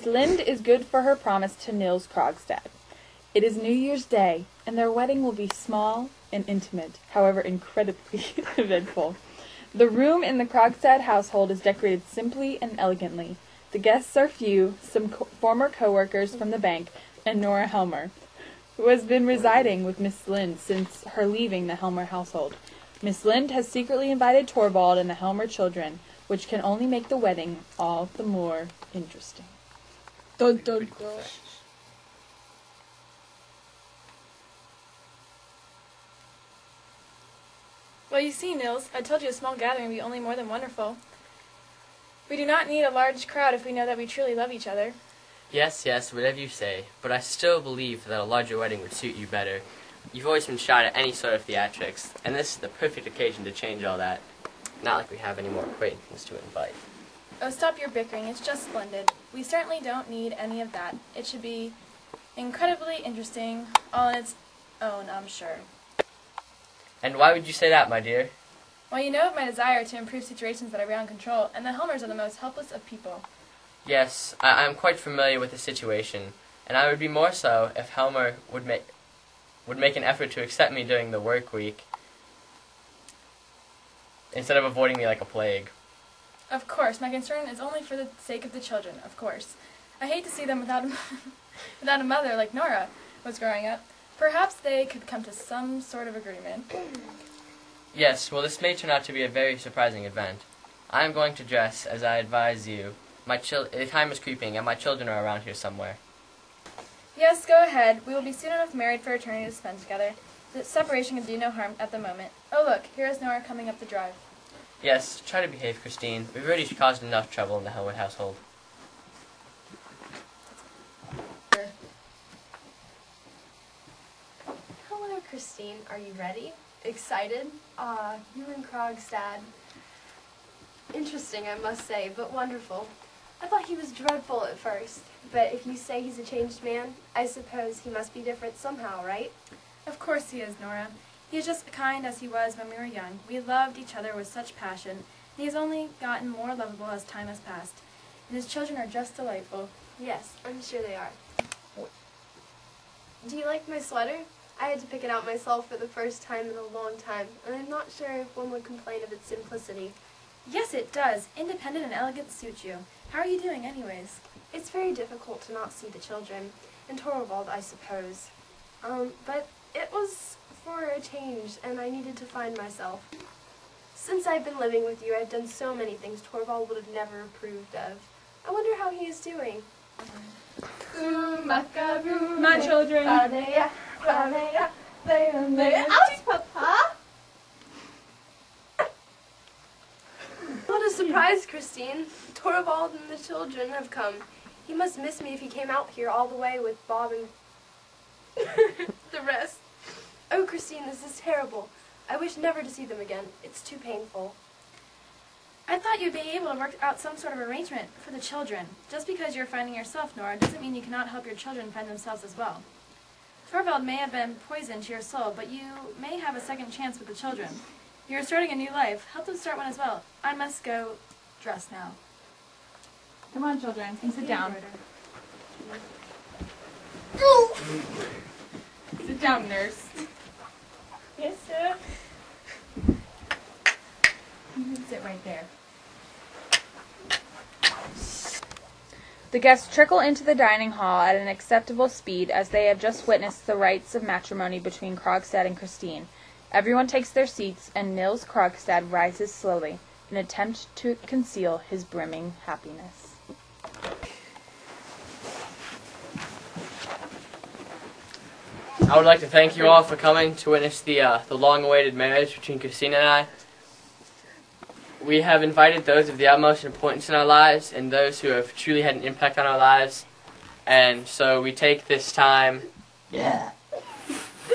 Miss Lind is good for her promise to Nils Krogstad. It is New Year's Day, and their wedding will be small and intimate, however incredibly eventful. The room in the Krogstad household is decorated simply and elegantly. The guests are few, some former co-workers from the bank, and Nora Helmer, who has been residing with Miss Lind since her leaving the Helmer household. Miss Lind has secretly invited Torvald and the Helmer children, which can only make the wedding all the more interesting. Dun, dun, dun. Well, you see, Nils, I told you a small gathering would be only more than wonderful. We do not need a large crowd if we know that we truly love each other. Yes, whatever you say, but I still believe that a larger wedding would suit you better. You've always been shy at any sort of theatrics, and this is the perfect occasion to change all that. Not like we have any more acquaintances to invite. Oh, stop your bickering. It's just splendid. We certainly don't need any of that. It should be incredibly interesting, all on its own, I'm sure. And why would you say that, my dear? Well, you know of my desire to improve situations that are beyond control, and the Helmers are the most helpless of people. Yes, I'm quite familiar with the situation, and I would be more so if Helmer would make an effort to accept me during the work week, instead of avoiding me like a plague. Of course, my concern is only for the sake of the children, of course. I hate to see them without a mother like Nora was growing up. Perhaps they could come to some sort of agreement. Yes, well, this may turn out to be a very surprising event. I am going to dress as I advise you. The time is creeping, and my children are around here somewhere. Yes, go ahead. We will be soon enough married for eternity to spend together. The separation can do no harm at the moment. Oh, look, here is Nora coming up the drive. Yes, try to behave, Christine. We've already caused enough trouble in the Helwood household. Hello, Christine. Are you ready? Excited? You and Krogstad. Interesting, I must say, but wonderful. I thought he was dreadful at first, but if you say he's a changed man, I suppose he must be different somehow, right? Of course he is, Nora. He is just kind as he was when we were young. We loved each other with such passion, and he has only gotten more lovable as time has passed. And his children are just delightful. Yes, I'm sure they are. Do you like my sweater? I had to pick it out myself for the first time in a long time, and I'm not sure if one would complain of its simplicity. Yes, it does. Independent and elegant suit you. How are you doing, anyways? It's very difficult to not see the children, and Torvald, I suppose. But it was for a change, and I needed to find myself. Since I've been living with you, I've done so many things Torvald would have never approved of. I wonder how he is doing. My children. Ouch, Papa! What a surprise, Christine. Torvald and the children have come. He must miss me if he came out here all the way with Bob and the rest. Oh, Christine, this is terrible. I wish never to see them again. It's too painful. I thought you'd be able to work out some sort of arrangement for the children. Just because you're finding yourself, Nora, doesn't mean you cannot help your children find themselves as well. Torvald may have been poison to your soul, but you may have a second chance with the children. You're starting a new life. Help them start one as well. I must go dress now. Come on, children, and sit down. Sit down, nurse. Yes, sir. You can sit right there. The guests trickle into the dining hall at an acceptable speed as they have just witnessed the rites of matrimony between Krogstad and Christine. Everyone takes their seats, and Nils Krogstad rises slowly, in an attempt to conceal his brimming happiness. I would like to thank you all for coming to witness the long-awaited marriage between Christine and I. We have invited those of the utmost importance in our lives and those who have truly had an impact on our lives. And so we take this time... Yeah.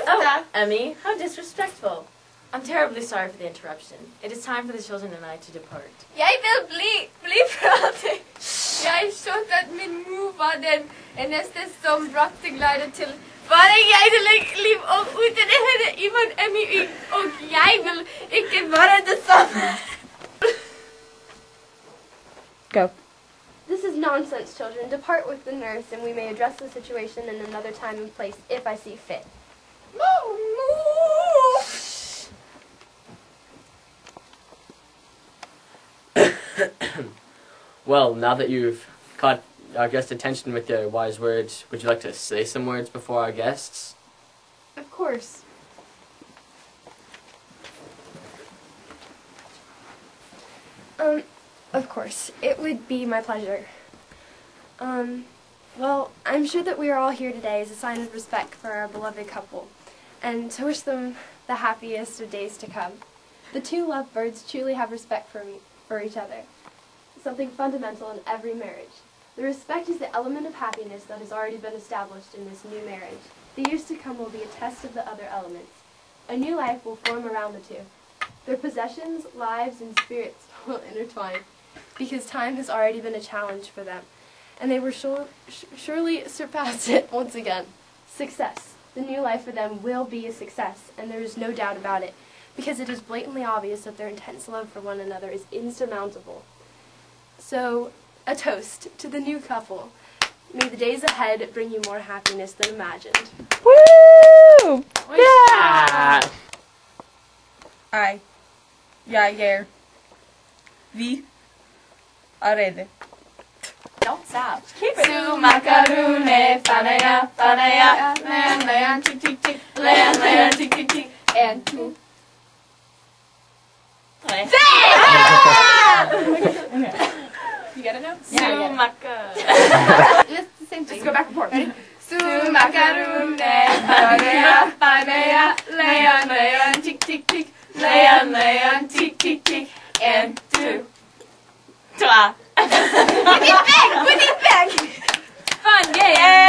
Oh, Emmy, how disrespectful. I'm terribly sorry for the interruption. It is time for the children and I to depart. Jeg vil bli prate. Jeg så at min mor var den eneste som brakte glede til bare jeg til liv, og uten henne Ivan Emmy, og jeg vil ikke være det samme. Go. This is nonsense, children. Depart with the nurse, and we may address the situation in another time and place if I see fit. Well, now that you've caught our guest's attention with your wise words, would you like to say some words before our guests? Of course. Of course. It would be my pleasure. Well, I'm sure that we are all here today as a sign of respect for our beloved couple, and to wish them the happiest of days to come. The two lovebirds truly have respect for each other, something fundamental in every marriage. The respect is the element of happiness that has already been established in this new marriage. The years to come will be a test of the other elements. A new life will form around the two. Their possessions, lives, and spirits will intertwine, because time has already been a challenge for them, and they will surely surpass it once again. Success. The new life for them will be a success, and there is no doubt about it, because it is blatantly obvious that their intense love for one another is insurmountable. So, a toast to the new couple. May the days ahead bring you more happiness than imagined. Woo! Yeah! Jag är vi är redo. Don't stop. Keep it. Su macarone, fanaya, fanaya, land, land, tick, tick, tick, land, land, tick, tick, tick, and two. You got it now? Sumaka. It's the same thing. Let's go back and forth. Ready? Su macarone, fanaya, fanaya, land, land, tick, tick, tick, land, land, tick, tick, tick, and two. Twa. We need back! We need back! Fun, yay!